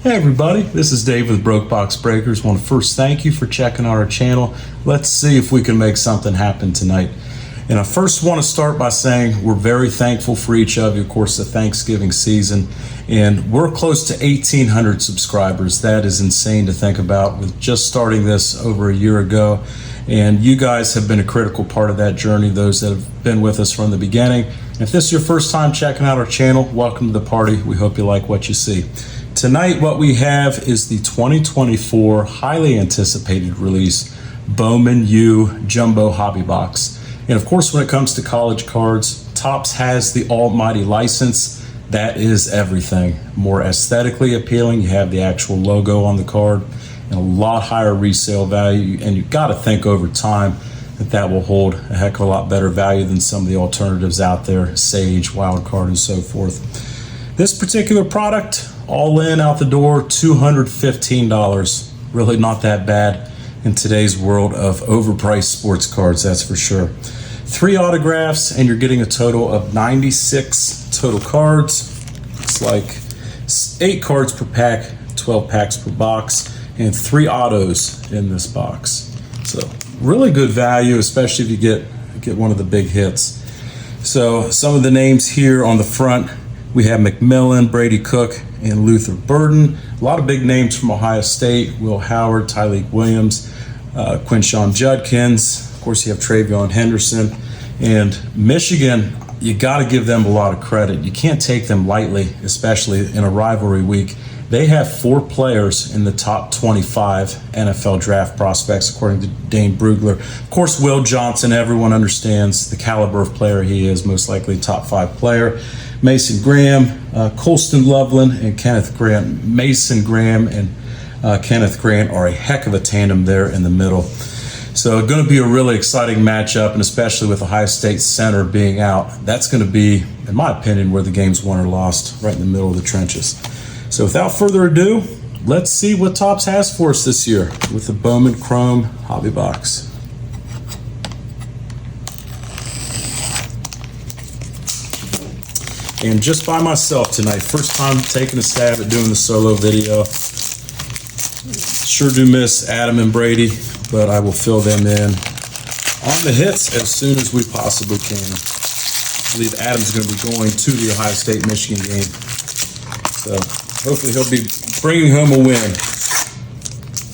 Hey everybody, this is Dave with Broke Box Breakers. I want to first thank you for checking out our channel. Let's see if we can make something happen tonight. And I first want to start by saying we're very thankful for each of you. Of course, the Thanksgiving season, and we're close to 1,800 subscribers. That is insane to think about, with just starting this over a year ago. And you guys have been a critical part of that journey, those that have been with us from the beginning. If this is your first time checking out our channel, welcome to the party. We hope you like what you see. Tonight, what we have is the 2024 highly anticipated release, Bowman U Jumbo Hobby Box. And of course, when it comes to college cards, Topps has the almighty license. That is everything. More aesthetically appealing, you have the actual logo on the card, and a lot higher resale value. And you've got to think over time that will hold a heck of a lot better value than some of the alternatives out there, Sage, Wildcard, and so forth. This particular product, all in, out the door, $215. Really not that bad in today's world of overpriced sports cards, that's for sure. 3 autographs, and you're getting a total of 96 total cards. It's like 8 cards per pack, 12 packs per box, and 3 autos in this box. So really good value, especially if you get one of the big hits. So some of the names here on the front, we have McMillan, Brady Cook, and Luther Burden. A lot of big names from Ohio State: Will Howard, Tyleik Williams, Quinshon Judkins. Of course, you have Travion Henderson. And Michigan, you got to give them a lot of credit. You can't take them lightly, especially in a rivalry week. They have 4 players in the top 25 NFL draft prospects, according to Dane Brugler. Of course, Will Johnson, everyone understands the caliber of player he is, most likely top 5 player. Mason Graham, Colston Loveland, and Kenneth Grant. Mason Graham and Kenneth Grant are a heck of a tandem there in the middle. So going to be a really exciting matchup, and especially with Ohio State center being out, that's going to be, in my opinion, where the game's won or lost, right in the middle of the trenches. So without further ado, let's see what Topps has for us this year with the Bowman Chrome Hobby Box. And just by myself tonight, first time taking a stab at doing the solo video. Sure do miss Adam and Brady, but I will fill them in on the hits as soon as we possibly can. I believe Adam's going to be going to the Ohio State-Michigan game. So hopefully he'll be bringing home a win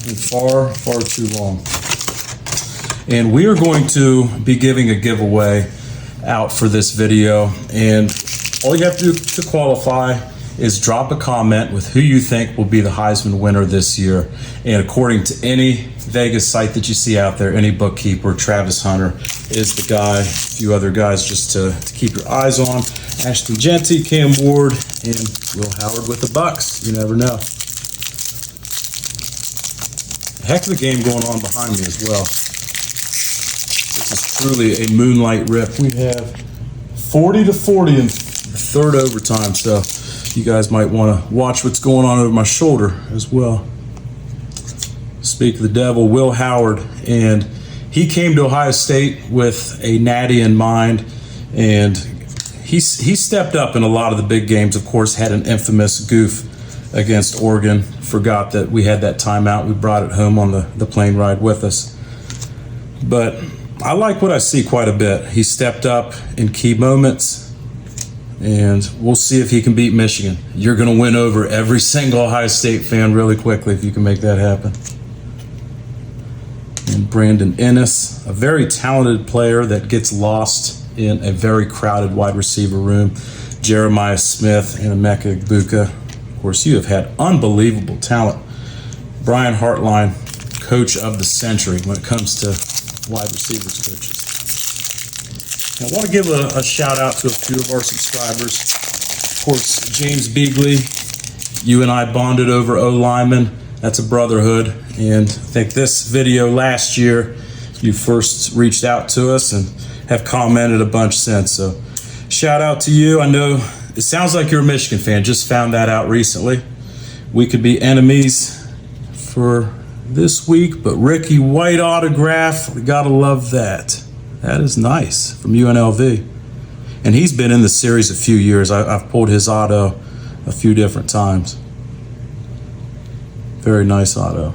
in far, far too long. And we are going to be giving a giveaway out for this video. And all you have to do to qualify is drop a comment with who you think will be the Heisman winner this year. And according to any Vegas site that you see out there, any bookkeeper, Travis Hunter is the guy. A few other guys just to keep your eyes on: Ashton Genty, Cam Ward, and Will Howard with the Bucks. You never know. A heck of a game going on behind me as well. This is truly a moonlight rip. We have 40-40 in the third overtime, so you guys might want to watch what's going on over my shoulder as well. Speak of the devil, Will Howard, and he came to Ohio State with a natty in mind, and he stepped up in a lot of the big games. Of course, had an infamous goof against Oregon. Forgot that we had that timeout. We brought it home on the plane ride with us. But I like what I see quite a bit. He stepped up in key moments, and we'll see if he can beat Michigan. You're going to win over every single Ohio State fan really quickly if you can make that happen. And Brandon Ennis, a very talented player that gets lost in a very crowded wide receiver room. Jeremiah Smith and Emeka Egbuka. Of course, you have had unbelievable talent. Brian Hartline, coach of the century when it comes to wide receivers coaches. I want to give a shout out to a few of our subscribers. Of course, James Beagley, you and I bonded over O-lineman. That's a brotherhood. And I think this video last year, you first reached out to us and have commented a bunch since. So shout out to you. I know it sounds like you're a Michigan fan. Just found that out recently. We could be enemies for this week, but Ricky White autograph, we gotta love that. That is nice from UNLV. And he's been in the series a few years. I've pulled his auto a few different times. Very nice auto.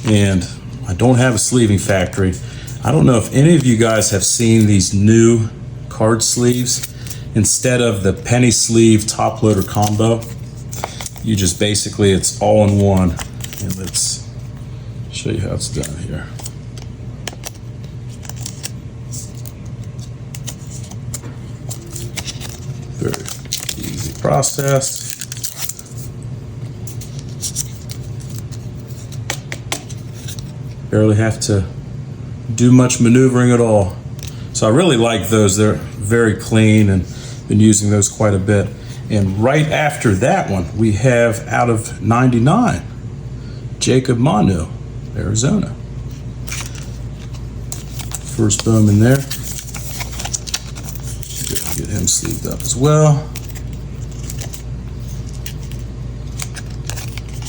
And I don't have a sleeving factory. I don't know if any of you guys have seen these new card sleeves. Instead of the penny sleeve top loader combo, you just basically, it's all in one. And let's show you how it's done here. Very easy process. Barely have to do much maneuvering at all. So I really like those. They're very clean and been using those quite a bit. And right after that one, we have out of 99, Jacob Manu, Arizona. First Bowman there. Get him sleeved up as well.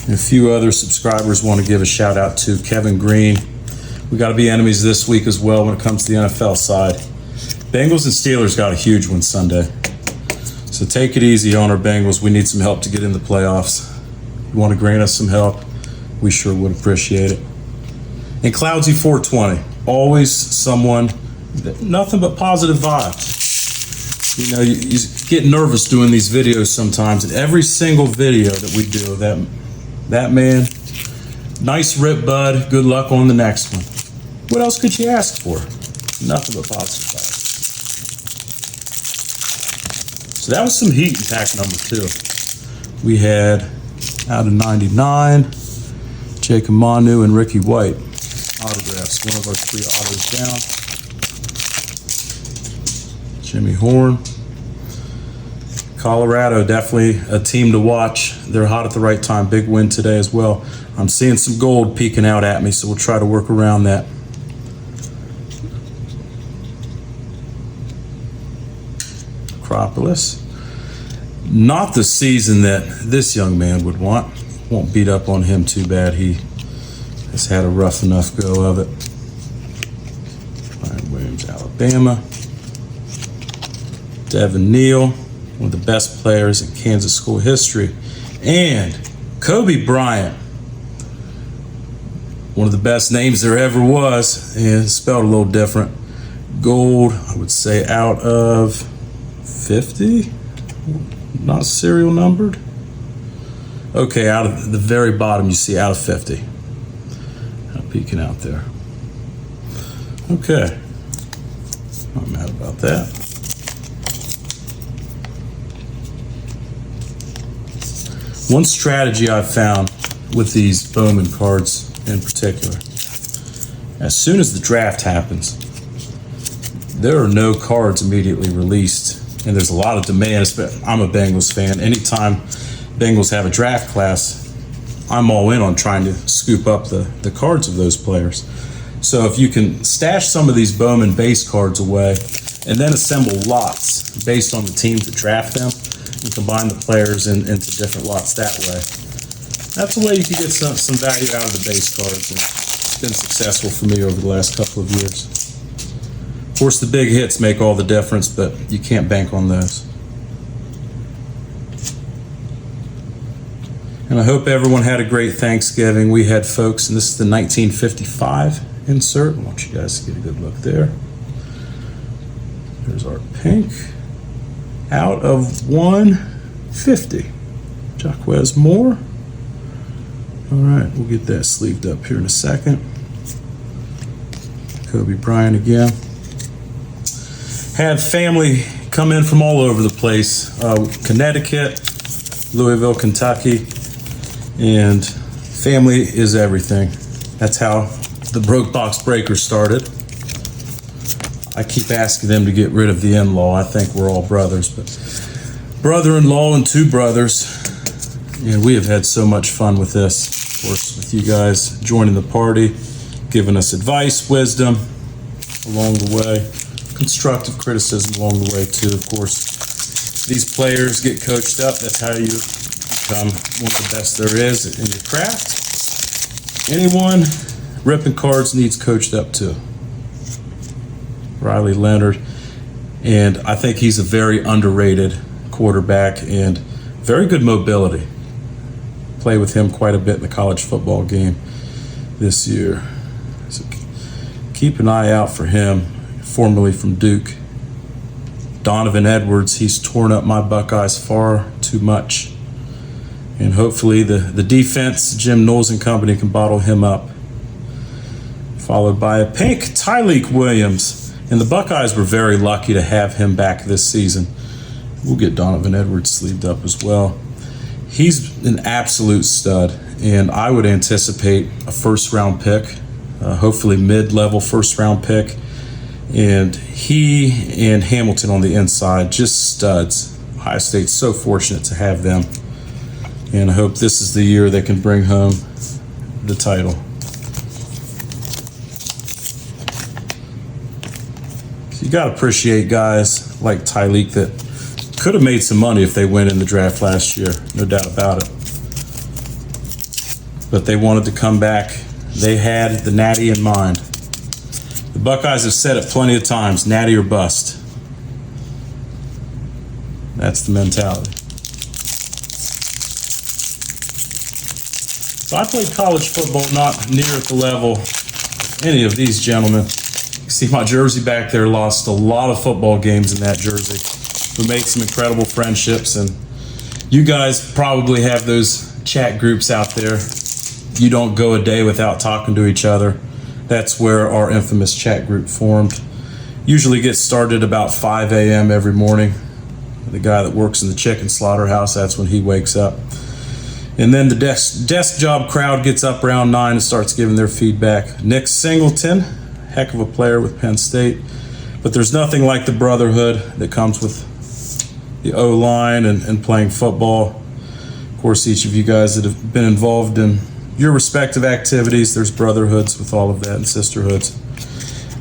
And a few other subscribers want to give a shout out to Kevin Green. We got to be enemies this week as well when it comes to the NFL side. Bengals and Steelers got a huge one Sunday. So take it easy on our Bengals. We need some help to get in the playoffs. You want to grant us some help? We sure would appreciate it. And Cloudsy 420, always someone, nothing but positive vibes. You know, you get nervous doing these videos sometimes, and every single video that we do, that man, nice rip, bud. Good luck on the next one. What else could you ask for? Nothing but positive vibes. So that was some heat in pack number 2. We had out of 99, Jacob Manu and Ricky White autographs. One of our 3 autos down. Jimmy Horn. Colorado, definitely a team to watch. They're hot at the right time. Big win today as well. I'm seeing some gold peeking out at me, so we'll try to work around that. Acropolis. Not the season that this young man would want. Won't beat up on him too bad. He has had a rough enough go of it. Ryan Williams, Alabama. Devin Neal, one of the best players in Kansas school history. And Kobe Bryant, one of the best names there ever was, and spelled a little different. Gold, I would say out of 50, not serial numbered. Okay, out of the very bottom you see out of 50. Peeking out there. Okay, not mad about that. One strategy I've found with these Bowman cards in particular, as soon as the draft happens, there are no cards immediately released, and there's a lot of demand. I'm a Bengals fan. Anytime Bengals have a draft class, I'm all in on trying to scoop up the cards of those players. So if you can stash some of these Bowman base cards away and then assemble lots based on the teams that draft them and combine the players into different lots that way, that's a way you can get some value out of the base cards, and it's been successful for me over the last couple of years. Of course, the big hits make all the difference, but you can't bank on those. And I hope everyone had a great Thanksgiving. We had folks, and this is the 1955 insert. I want you guys to get a good look there. There's our pink. Out of 150. Jaquez Moore. All right, we'll get that sleeved up here in a second. Kobe Bryant again. Had family come in from all over the place. Connecticut, Louisville, Kentucky. And family is everything. That's how the Broke Box Breakers started. I keep asking them to get rid of the in-law. I think we're all brothers, but brother-in-law and 2 brothers. And we have had so much fun with this. Of course, with you guys joining the party, giving us advice, wisdom along the way, constructive criticism along the way too. Of course, these players get coached up. That's how you become one of the best there is in your craft. Anyone ripping cards needs coached up too. Riley Leonard, and I think he's a very underrated quarterback and very good mobility. play with him quite a bit in the college football game this year. So keep an eye out for him, formerly from Duke. Donovan Edwards, he's torn up my Buckeyes far too much. And hopefully the defense, Jim Knowles and company, can bottle him up. Followed by a pink Tyleek Williams. And the Buckeyes were very lucky to have him back this season. We'll get Donovan Edwards sleeved up as well. He's an absolute stud, and I would anticipate a first-round pick, hopefully mid-level first-round pick. And he and Hamilton on the inside, just studs. Ohio State's so fortunate to have them. And I hope this is the year they can bring home the title. So you got to appreciate guys like Tyleek that could have made some money if they went in the draft last year, no doubt about it. But they wanted to come back. They had the Natty in mind. The Buckeyes have said it plenty of times, Natty or bust. That's the mentality. So I played college football not near at the level of any of these gentlemen. You see my jersey back there, lost a lot of football games in that jersey. We made some incredible friendships, and you guys probably have those chat groups out there. You don't go a day without talking to each other. That's where our infamous chat group formed. Usually gets started about 5 a.m. every morning. The guy that works in the chicken slaughterhouse, that's when he wakes up. And then the desk job crowd gets up around 9 and starts giving their feedback. Nick Singleton, heck of a player with Penn State. But there's nothing like the brotherhood that comes with the O-line and playing football. Of course, each of you guys that have been involved in your respective activities, there's brotherhoods with all of that and sisterhoods.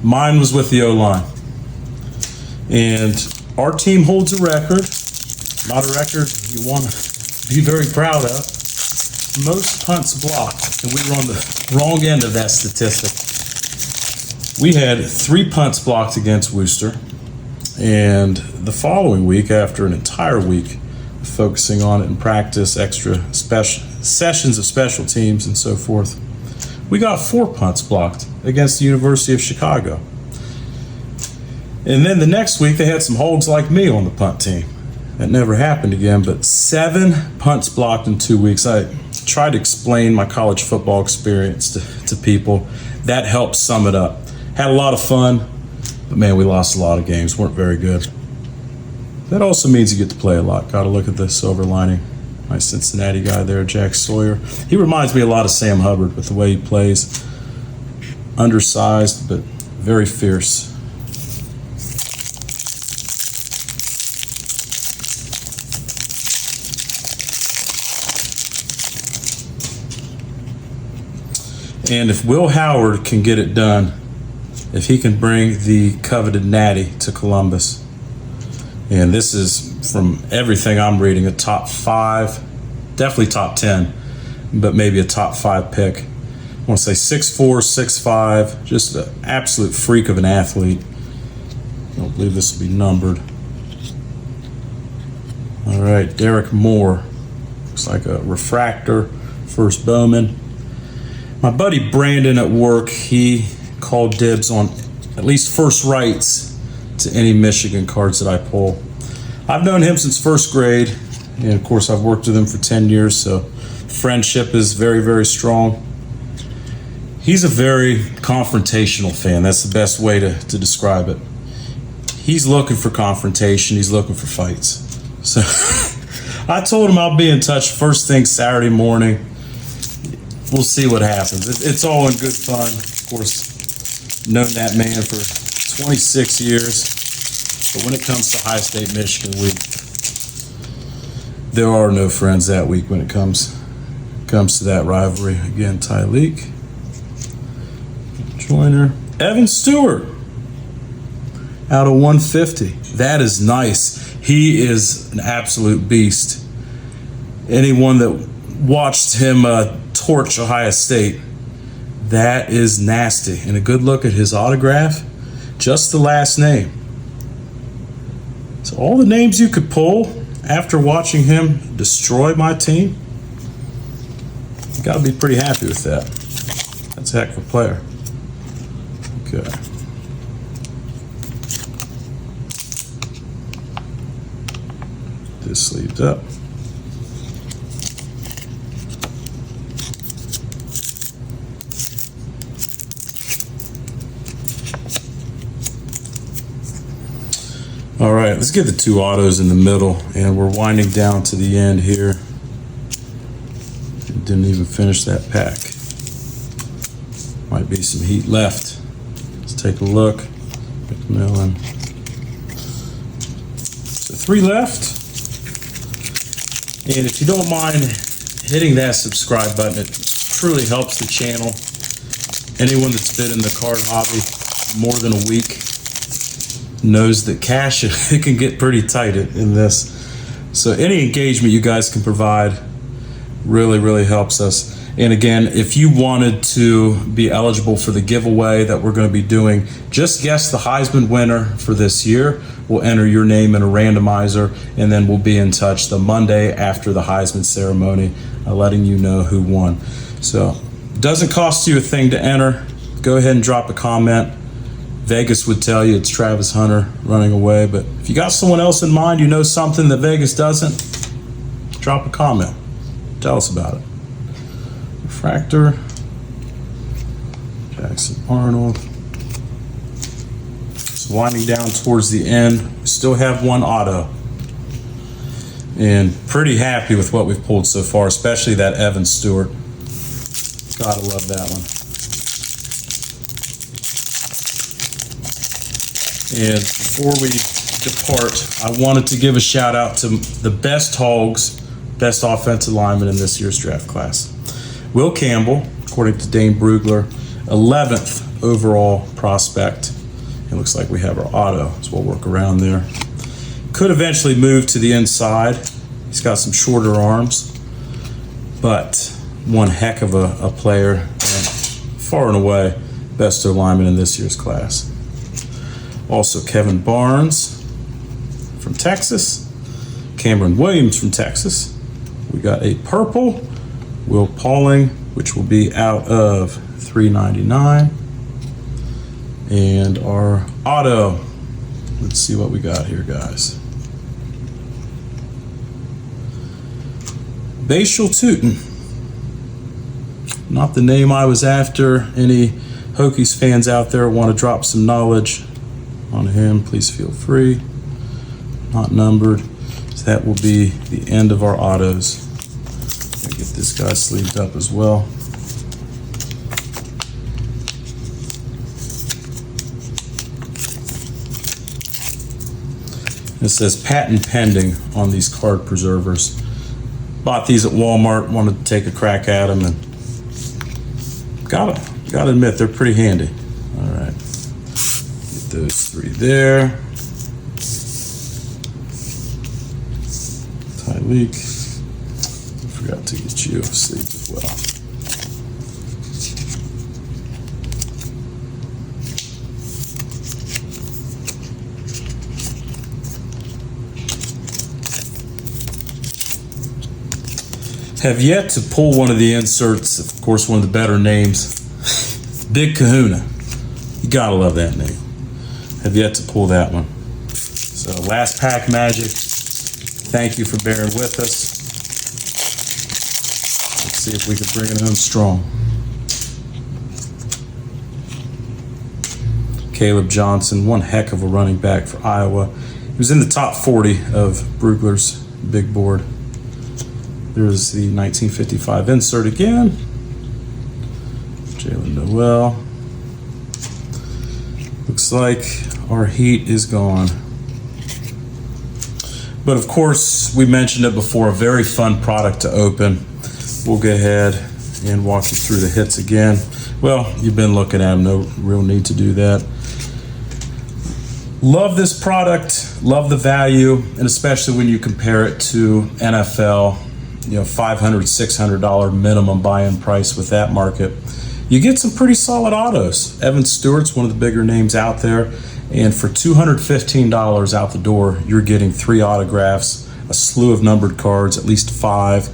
Mine was with the O-line. And our team holds a record, not a record you want to be very proud of. Most punts blocked, and we were on the wrong end of that statistic. We had 3 punts blocked against Worcester, and the following week, after an entire week of focusing on it in practice, extra sessions of special teams and so forth, we got 4 punts blocked against the University of Chicago. And then the next week, they had some hogs like me on the punt team. That never happened again, but 7 punts blocked in 2 weeks. I tried to explain my college football experience to people. That helped sum it up. Had a lot of fun, but man, we lost a lot of games. Weren't very good. That also means you get to play a lot. Got to look at the silver lining. My Cincinnati guy there, Jack Sawyer. He reminds me a lot of Sam Hubbard with the way he plays. Undersized, but very fierce. And if Will Howard can get it done, if he can bring the coveted Natty to Columbus, and this is from everything I'm reading, a top 5, definitely top 10, but maybe a top 5 pick. I want to say 6'4", 6'5", just an absolute freak of an athlete. I don't believe this will be numbered. All right, Derek Moore. Looks like a refractor, first Bowman. My buddy Brandon at work, he called dibs on at least first rights to any Michigan cards that I pull. I've known him since first grade, and of course I've worked with him for 10 years, so friendship is very, very strong. He's a very confrontational fan. That's the best way to describe it. He's looking for confrontation. He's looking for fights. So I told him I'll be in touch first thing Saturday morning. We'll see what happens. It's all in good fun. Of course, known that man for 26 years. But when it comes to Ohio State, Michigan week, there are no friends that week when it comes to that rivalry. Again, Tyleek, Joyner, Evan Stewart, out of 150. That is nice. He is an absolute beast. Anyone that watched him torch Ohio State, that is nasty. And a good look at his autograph, just the last name. So all the names you could pull after watching him destroy my team, got to be pretty happy with that. That's a heck of a player. Okay. This sleeved up. All right, let's get the two autos in the middle, and we're winding down to the end here. Didn't even finish that pack. Might be some heat left. Let's take a look. McMillan. So 3 left. And if you don't mind hitting that subscribe button, it truly helps the channel. Anyone that's been in the card hobby more than a week knows that cash, it can get pretty tight in this. So any engagement you guys can provide really helps us. And again, if you wanted to be eligible for the giveaway that we're going to be doing, just guess the Heisman winner for this year. We'll enter your name in a randomizer, and then we'll be in touch the Monday after the Heisman ceremony, letting you know who won. So it doesn't cost you a thing to enter. Go ahead and drop a comment. Vegas would tell you it's Travis Hunter running away, but if you got someone else in mind, you know something that Vegas doesn't, drop a comment. Tell us about it. Refractor, Jackson Arnold. It's winding down towards the end. We still have one auto. And pretty happy with what we've pulled so far, especially that Evan Stewart. Gotta love that one. And before we depart, I wanted to give a shout out to the best hogs, best offensive lineman in this year's draft class. Will Campbell, according to Dane Brugler, 11th overall prospect. It looks like we have our auto, so we'll work around there. Could eventually move to the inside. He's got some shorter arms, but one heck of a player, and far and away best lineman in this year's class. Also Kevin Barnes from Texas, Cameron Williams from Texas. We got a purple, Will Pauling, which will be out of $3.99. And our auto, let's see what we got here, guys. Bashal Tootin. Not the name I was after. Any Hokies fans out there want to drop some knowledge on him, please feel free. Not numbered. So that will be the end of our autos. Gonna get this guy sleeved up as well. It says patent pending on these card preservers. Bought these at Walmart, wanted to take a crack at them, and gotta admit they're pretty handy. All right, get those 3 there. Tyleek, forgot to get you sleeved as well. Have yet to pull one of the inserts, of course, one of the better names, Big Kahuna. You gotta love that name. Have yet to pull that one. So last pack magic. Thank you for bearing with us. Let's see if we can bring it home strong. Caleb Johnson, one heck of a running back for Iowa. He was in the top 40 of Brugler's big board. There's the 1955 insert again. Jalen Noel. Looks like our heat is gone. But of course, we mentioned it before, a very fun product to open. We'll go ahead and walk you through the hits again. Well, you've been looking at them, no real need to do that. Love this product, love the value, and especially when you compare it to NFL, $500, $600 minimum buy-in price with that market. You get some pretty solid autos. Evan Stewart's one of the bigger names out there. And for $215 out the door, you're getting 3 autographs, a slew of numbered cards, at least 5,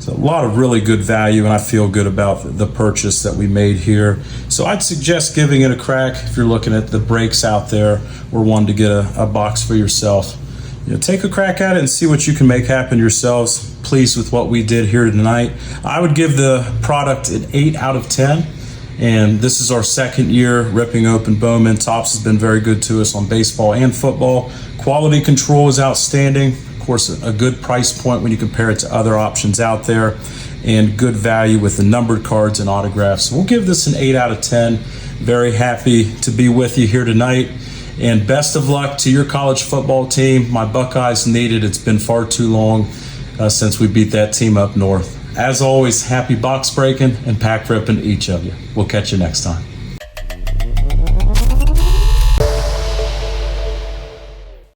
So a lot of really good value, and I feel good about the purchase that we made here. So I'd suggest giving it a crack if you're looking at the breaks out there or wanting to get a box for yourself. Take a crack at it and see what you can make happen yourselves. Pleased with what we did here tonight. I would give the product an 8 out of 10. And this is our second year ripping open Bowman. Topps has been very good to us on baseball and football. Quality control is outstanding. Of course, a good price point when you compare it to other options out there, and good value with the numbered cards and autographs. We'll give this an 8 out of 10. Very happy to be with you here tonight. And best of luck to your college football team. My Buckeyes need it. It's been far too long since we beat that team up north. As always, happy box breaking and pack ripping to each of you. We'll catch you next time.